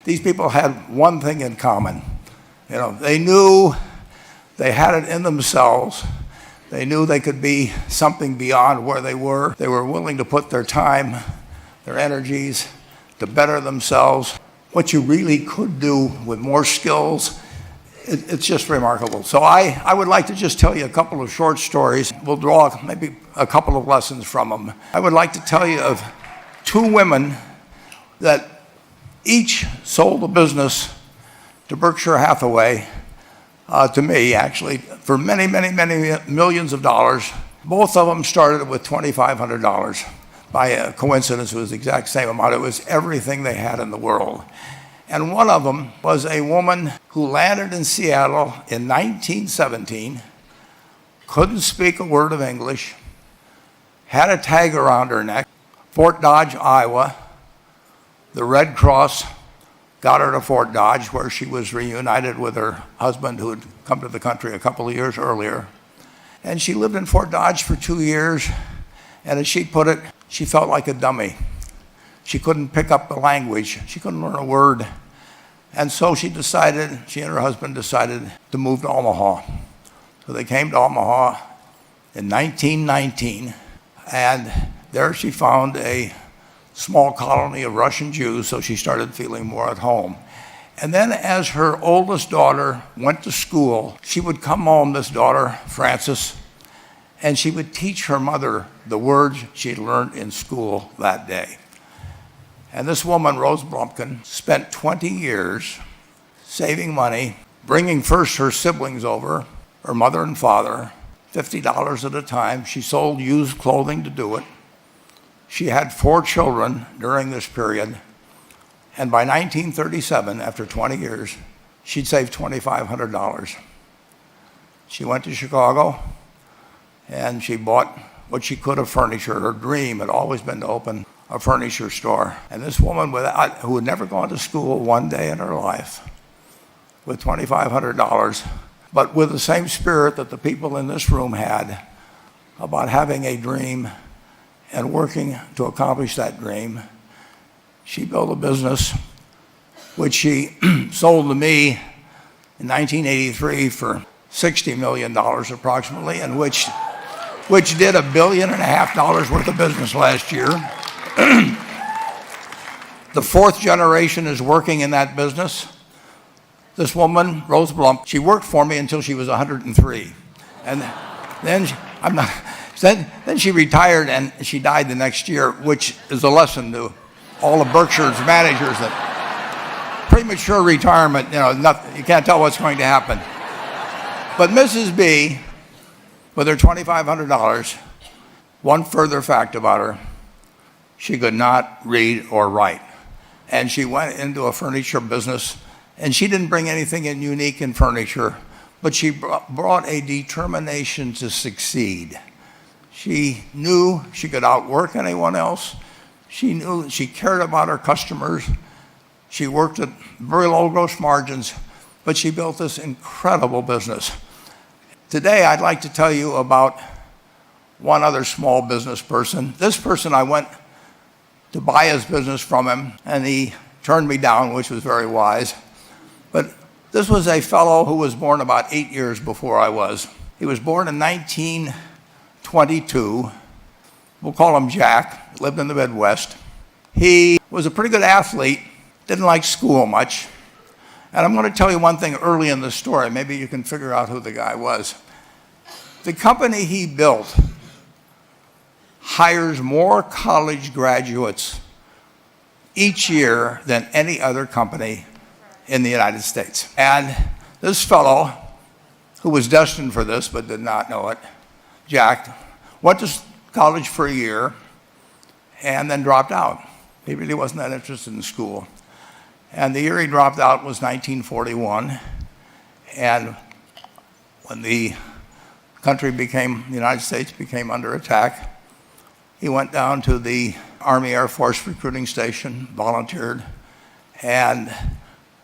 These people had one thing in common. They knew they had it in themselves. They knew they could be something beyond where they were. They were willing to put their time, their energies to better themselves. What you really could do with more skills, it's just remarkable. So I would like to just tell you a couple of short stories. We'll draw maybe a couple of lessons from them. I would like to tell you of two women that each sold a business to Berkshire Hathaway, to me actually, for many, many, many millions of dollars. Both of them started with $2,500. By a coincidence, it was the exact same amount. It was everything they had in the world. And one of them was a woman who landed in Seattle in 1917, couldn't speak a word of English, had a tag around her neck, Fort Dodge, Iowa. The Red Cross got her to Fort Dodge, where she was reunited with her husband who had come to the country a couple of years earlier. And she lived in Fort Dodge for 2 years, and as she put it, she felt like a dummy. She couldn't pick up the language. She couldn't learn a word. And so she and her husband decided to move to Omaha. So they came to Omaha in 1919, and there she found a small colony of Russian Jews, so she started feeling more at home. And then as her oldest daughter went to school, she would come home, this daughter, Frances, and she would teach her mother the words she'd learned in school that day. And this woman, Rose Blumpkin, spent 20 years saving money, bringing first her siblings over, her mother and father, $50 at a time. She sold used clothing to do it. She had 4 children during this period, and by 1937, after 20 years, she'd saved $2,500. She went to Chicago, and she bought what she could of furniture. Her dream had always been to open a furniture store. And this woman who had never gone to school one day in her life, with $2,500, but with the same spirit that the people in this room had about having a dream and working to accomplish that dream, she built a business which she sold to me in 1983 for $60 million approximately, and which did $1.5 billion worth of business last year. The 4th generation is working in that business. This woman, Rose Blump, she worked for me until she was 103. And then then she retired, and she died the next year, which is a lesson to all of Berkshire's managers that premature retirement, you can't tell what's going to happen. But Mrs. B, with her $2,500, one further fact about her: she could not read or write. And she went into a furniture business, and she didn't bring anything unique in furniture, but she brought a determination to succeed. She knew she could outwork anyone else. She knew she cared about her customers. She worked at very low gross margins, but she built this incredible business. Today, I'd like to tell you about one other small business person. This person, I went to buy his business from him, and he turned me down, which was very wise. But this was a fellow who was born about 8 years before I was. He was born in 1922. We'll call him Jack. Lived in the Midwest. He was a pretty good athlete, didn't like school much. And I'm going to tell you one thing early in the story. Maybe you can figure out who the guy was. The company he built hires more college graduates each year than any other company in the United States. And this fellow, who was destined for this but did not know it, Jack, went to college for a year and then dropped out. He really wasn't that interested in school. And the year he dropped out was 1941. And when the United States became under attack, he went down to the Army Air Force recruiting station, volunteered, and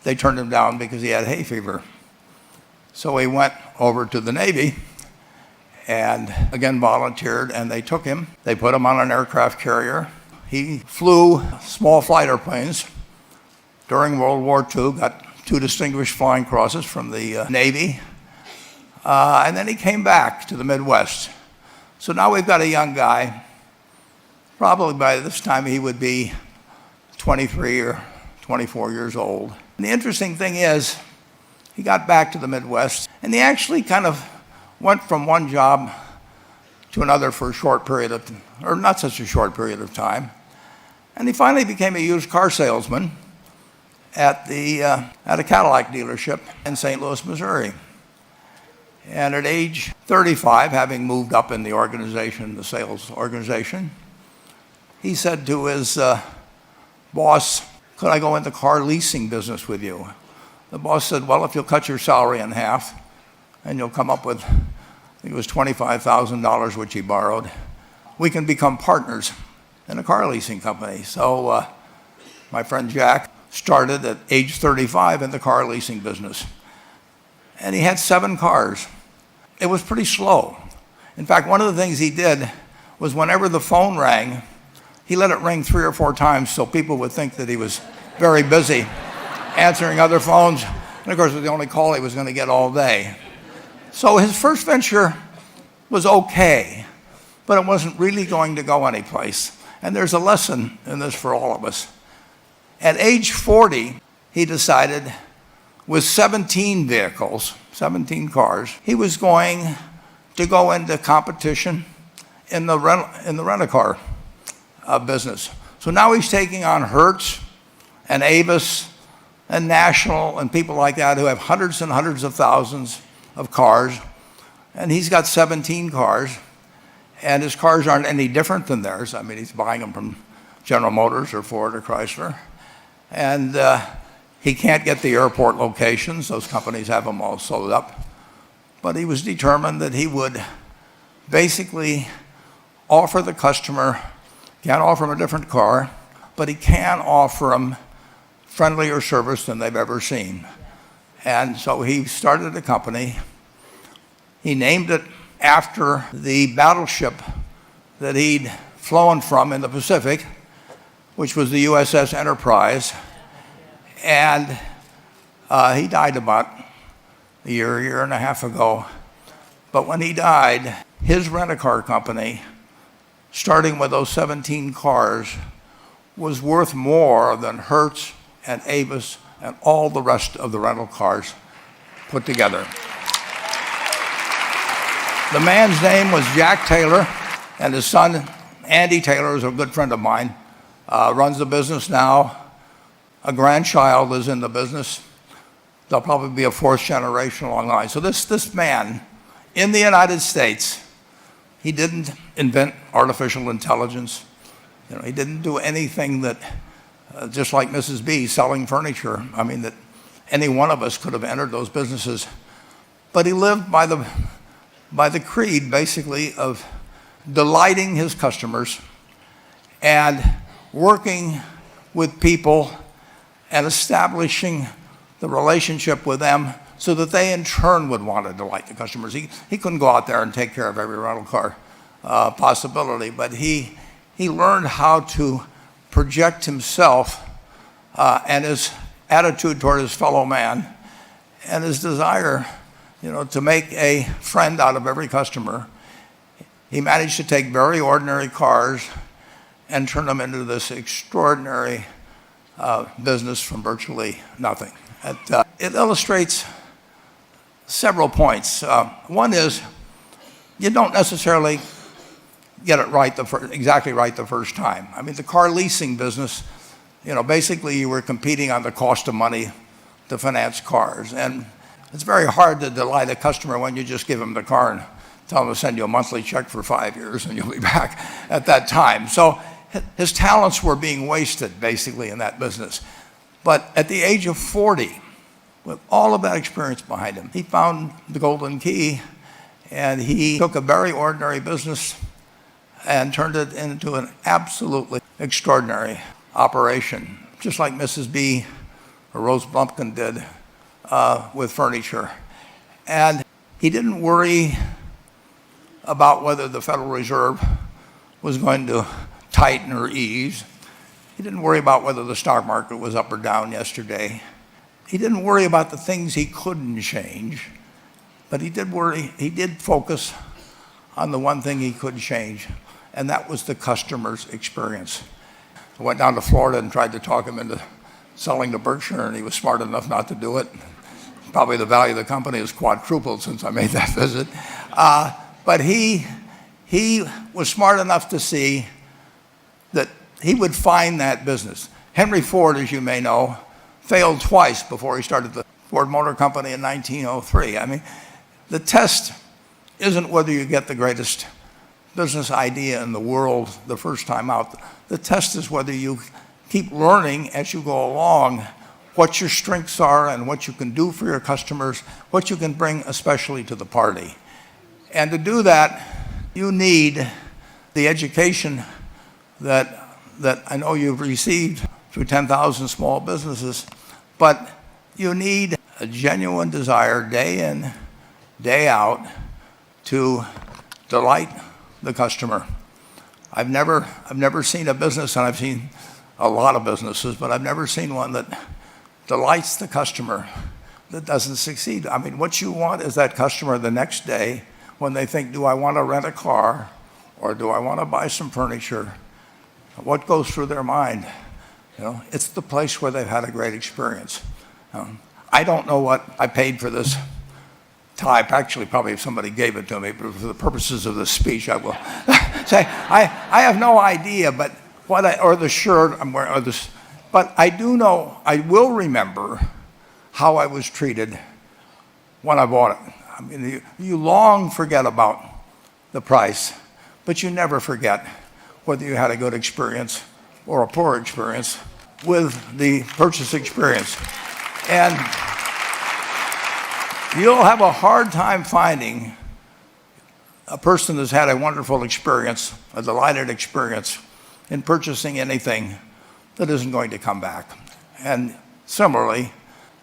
they turned him down because he had hay fever. So he went over to the Navy and again volunteered, and they took him. They put him on an aircraft carrier. He flew small flight airplanes, during World War II, got 2 distinguished flying crosses from the Navy, and then he came back to the Midwest. So now we've got a young guy, probably by this time he would be 23 or 24 years old. And the interesting thing is, he got back to the Midwest, and he actually kind of went from one job to another for a short period of, or not such a short period of time. And he finally became a used car salesman at a Cadillac dealership in St. Louis, Missouri. And at age 35, having moved up in the organization, the sales organization, he said to his boss, "Could I go into car leasing business with you?" The boss said, "Well, if you'll cut your salary in half and you'll come up with," I think it was $25,000, which he borrowed, "we can become partners in a car leasing company." So my friend Jack started at age 35 in the car leasing business. And he had 7 cars. It was pretty slow. In fact, one of the things he did was whenever the phone rang, he let it ring 3 or 4 times so people would think that he was very busy answering other phones. And of course, it was the only call he was going to get all day. So his first venture was okay, but it wasn't really going to go anyplace. And there's a lesson in this for all of us. At age 40, he decided with 17 vehicles, 17 cars, he was going to go into competition in the rent-a-car business. So now he's taking on Hertz and Avis and National and people like that who have hundreds and hundreds of thousands of cars. And he's got 17 cars, and his cars aren't any different than theirs. I mean, he's buying them from General Motors or Ford or Chrysler. And he can't get the airport locations. Those companies have them all sold up. But he was determined that he would basically offer the customer, can't offer him a different car, but he can offer them friendlier service than they've ever seen. And so he started a company. He named it after the battleship that he'd flown from in the Pacific, which was the USS Enterprise. And he died about a year and a half ago. But when he died, his rent-a-car company, starting with those 17 cars, was worth more than Hertz and Avis and all the rest of the rental cars put together. The man's name was Jack Taylor, and his son, Andy Taylor, is a good friend of mine, runs the business now. A grandchild is in the business. There'll probably be a 4th generation along the line. So this man, in the United States, he didn't invent artificial intelligence. You know, he didn't do anything that, just like Mrs. B selling furniture, I mean, that any one of us could have entered those businesses. But he lived by the creed, basically, of delighting his customers and working with people and establishing the relationship with them so that they in turn would want to delight the customers. He couldn't go out there and take care of every rental car possibility, but he learned how to project himself and his attitude toward his fellow man and his desire, to make a friend out of every customer. He managed to take very ordinary cars and turn them into this extraordinary business from virtually nothing. It illustrates several points. One is, you don't necessarily get it right exactly right the first time. I mean, the car leasing business, basically you were competing on the cost of money to finance cars. And it's very hard to delight a customer when you just give them the car and tell them to send you a monthly check for 5 years and you'll be back at that time. So his talents were being wasted, basically, in that business. But at the age of 40, with all of that experience behind him, he found the golden key, and he took a very ordinary business and turned it into an absolutely extraordinary operation, just like Mrs. B or Rose Blumpkin did with furniture. And he didn't worry about whether the Federal Reserve was going to tighten or ease. He didn't worry about whether the stock market was up or down yesterday. He didn't worry about the things he couldn't change, but he did focus on the one thing he could change, and that was the customer's experience. I went down to Florida and tried to talk him into selling to Berkshire, and he was smart enough not to do it. Probably the value of the company has quadrupled since I made that visit. But he was smart enough to see that he would find that business. Henry Ford, as you may know, failed twice before he started the Ford Motor Company in 1903. I mean, the test isn't whether you get the greatest business idea in the world the first time out. The test is whether you keep learning as you go along what your strengths are and what you can do for your customers, what you can bring especially to the party. And to do that, you need the education that I know you've received through 10,000 small businesses, but you need a genuine desire day in, day out to delight the customer. I've never seen a business, and I've seen a lot of businesses, but I've never seen one that delights the customer that doesn't succeed. I mean, what you want is that customer the next day when they think, do I want to rent a car or do I want to buy some furniture? What goes through their mind? It's the place where they've had a great experience. I don't know what I paid for this tie. Actually, probably if somebody gave it to me, but for the purposes of this speech, I will say I have no idea. But or the shirt I'm wearing, or this, but I do know. I will remember how I was treated when I bought it. I mean, you long forget about the price, but you never forget whether you had a good experience or a poor experience with the purchase experience. And you'll have a hard time finding a person that's had a wonderful experience, a delighted experience in purchasing anything that isn't going to come back. And similarly,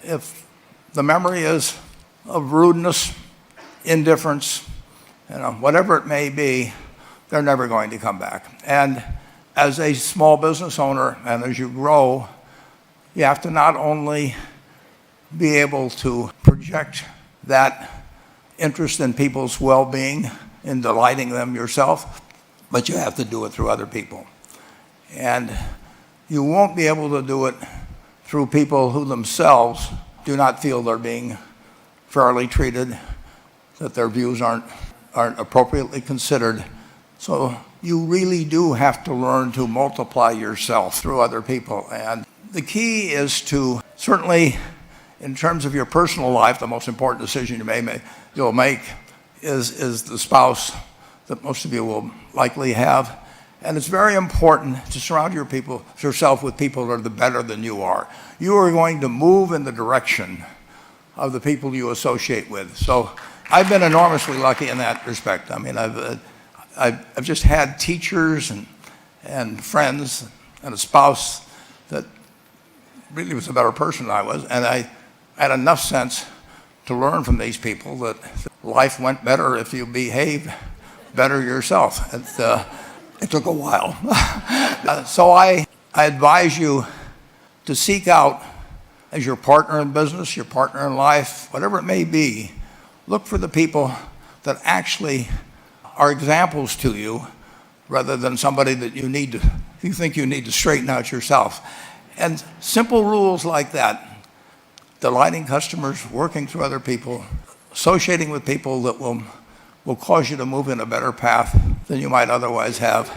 if the memory is of rudeness, indifference, whatever it may be, they're never going to come back. And as a small business owner, and as you grow, you have to not only be able to project that interest in people's well-being, in delighting them yourself, but you have to do it through other people. And you won't be able to do it through people who themselves do not feel they're being fairly treated, that their views aren't appropriately considered. So you really do have to learn to multiply yourself through other people. And the key is to, certainly in terms of your personal life, the most important decision you'll make is the spouse that most of you will likely have. And it's very important to surround yourself with people that are better than you are. You are going to move in the direction of the people you associate with. So I've been enormously lucky in that respect. I mean, I've just had teachers and friends and a spouse that really was a better person than I was. And I had enough sense to learn from these people that life went better if you behave better yourself. It took a while. So I advise you to seek out, as your partner in business, your partner in life, whatever it may be, look for the people that actually are examples to you rather than somebody that you think you need to straighten out yourself. And simple rules like that, delighting customers, working through other people, associating with people that will cause you to move in a better path than you might otherwise have,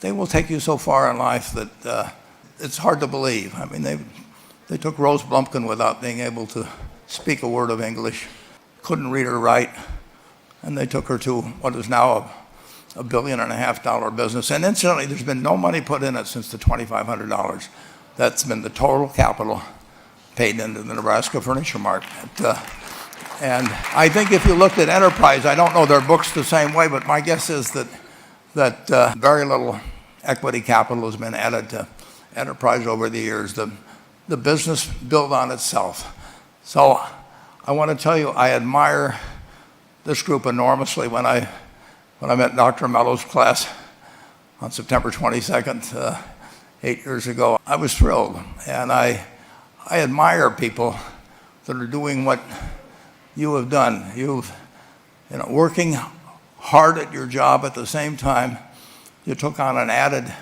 they will take you so far in life that it's hard to believe. I mean, they took Rose Blumpkin without being able to speak a word of English, couldn't read or write, and they took her to what is now a $1.5 billion business. And incidentally, there's been no money put in it since the $2,500. That's been the total capital paid into the Nebraska Furniture Mart. And I think if you looked at Enterprise, I don't know their books the same way, but my guess is that very little equity capital has been added to Enterprise over the years. The business built on itself. So I want to tell you, I admire this group enormously. When I met Dr. Mello's class on September 22nd 8 years ago, I was thrilled. And I admire people that are doing what you have done. Working hard at your job at the same time, you took on an added,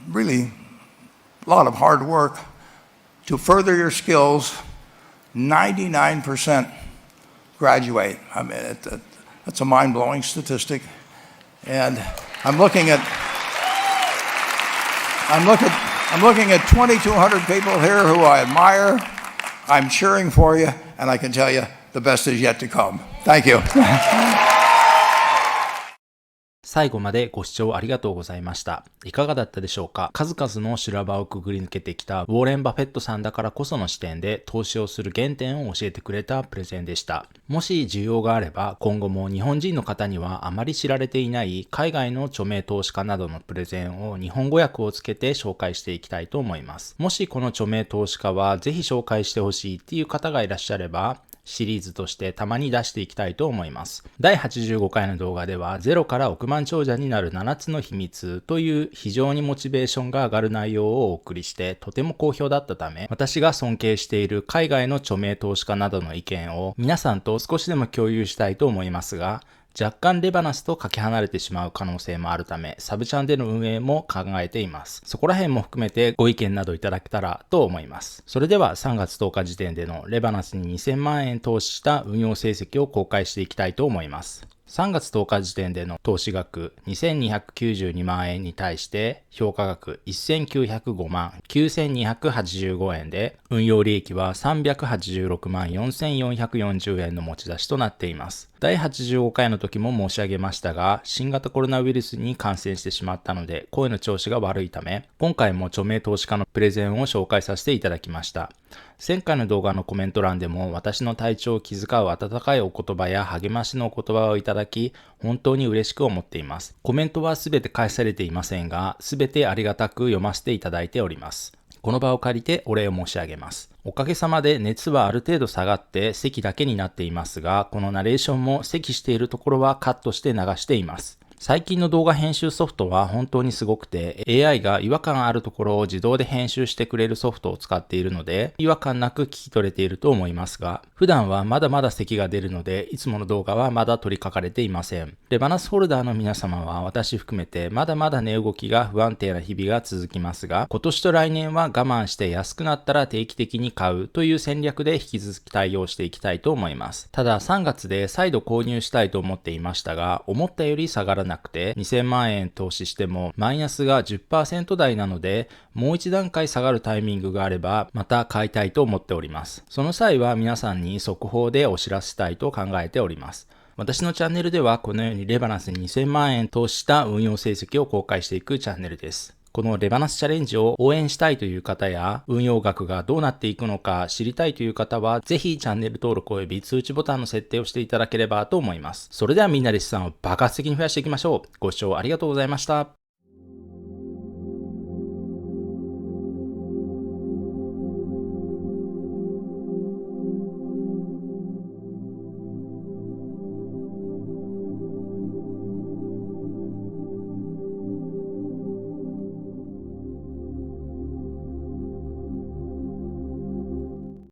really, lot of hard work to further your skills. 99% graduate. I mean, that's a mind-blowing statistic. And I'm looking at 2,200 people here who I admire. I'm cheering for you, and I can tell you the best is yet to come. Thank you. 最後までご視聴ありがとうございました。いかがだったでしょうか？数々の修羅場をくぐり抜けてきたウォーレン・バフェットさんだからこその視点で投資をする原点を教えてくれたプレゼンでした。もし需要があれば、今後も日本人の方にはあまり知られていない海外の著名投資家などのプレゼンを日本語訳をつけて紹介していきたいと思います。もしこの著名投資家はぜひ紹介してほしいっていう方がいらっしゃれば、シリーズとしてたまに出していきたいと思います。第85回の動画ではゼロから億万長者になる7つの秘密という非常にモチベーションが上がる内容をお送りしてとても好評だったため、私が尊敬している海外の著名投資家などの意見を皆さんと少しでも共有したいと思いますが、若干レバナスとかけ離れてしまう可能性もあるため、サブチャンでの運営も考えています。そこら辺も含めてご意見などいただけたらと思います。それでは3月10日時点でのレバナスに2000万円投資した運用成績を公開していきたいと思います。3月10日時点での投資額2292万円に対して評価額1905万9285円で運用利益は386万4440円の持ち出しとなっています。第85回の時も申し上げましたが、新型コロナウイルスに感染してしまったので声の調子が悪いため、今回も著名投資家のプレゼンを紹介させていただきました。前回の動画のコメント欄でも私の体調を気遣う温かいお言葉や励ましのお言葉をいただき、本当に嬉しく思っています。コメントはすべて返されていませんが、すべてありがたく読ませていただいております。この場を借りてお礼を申し上げます。おかげさまで熱はある程度下がって咳だけになっていますが、このナレーションも咳しているところはカットして流しています。最近の動画編集ソフトは本当にすごくて AI が違和感あるところを自動で編集してくれるソフトを使っているので違和感なく聞き取れていると思いますが、普段はまだまだ咳が出るのでいつもの動画はまだ取り掛かれていません。レバナスホルダーの皆様は私含めてまだまだ値動きが不安定な日々が続きますが、今年と来年は我慢して安くなったら定期的に買うという戦略で引き続き対応していきたいと思います。ただ3月で再度購入したいと思っていましたが、思ったより下がらなくて2000万円投資してもマイナスが 10% 台なので、もう一段階下がるタイミングがあればまた買いたいと思っております。その際は皆さんに速報でお知らせしたいと考えております。私のチャンネルではこのようにレバナスに2000万円投資した運用成績を公開していくチャンネルです。このレバナスチャレンジを応援したいという方や運用額がどうなっていくのか知りたいという方はぜひチャンネル登録および通知ボタンの設定をしていただければと思います。それではみんなで資産を爆発的に増やしていきましょう。ご視聴ありがとうございました。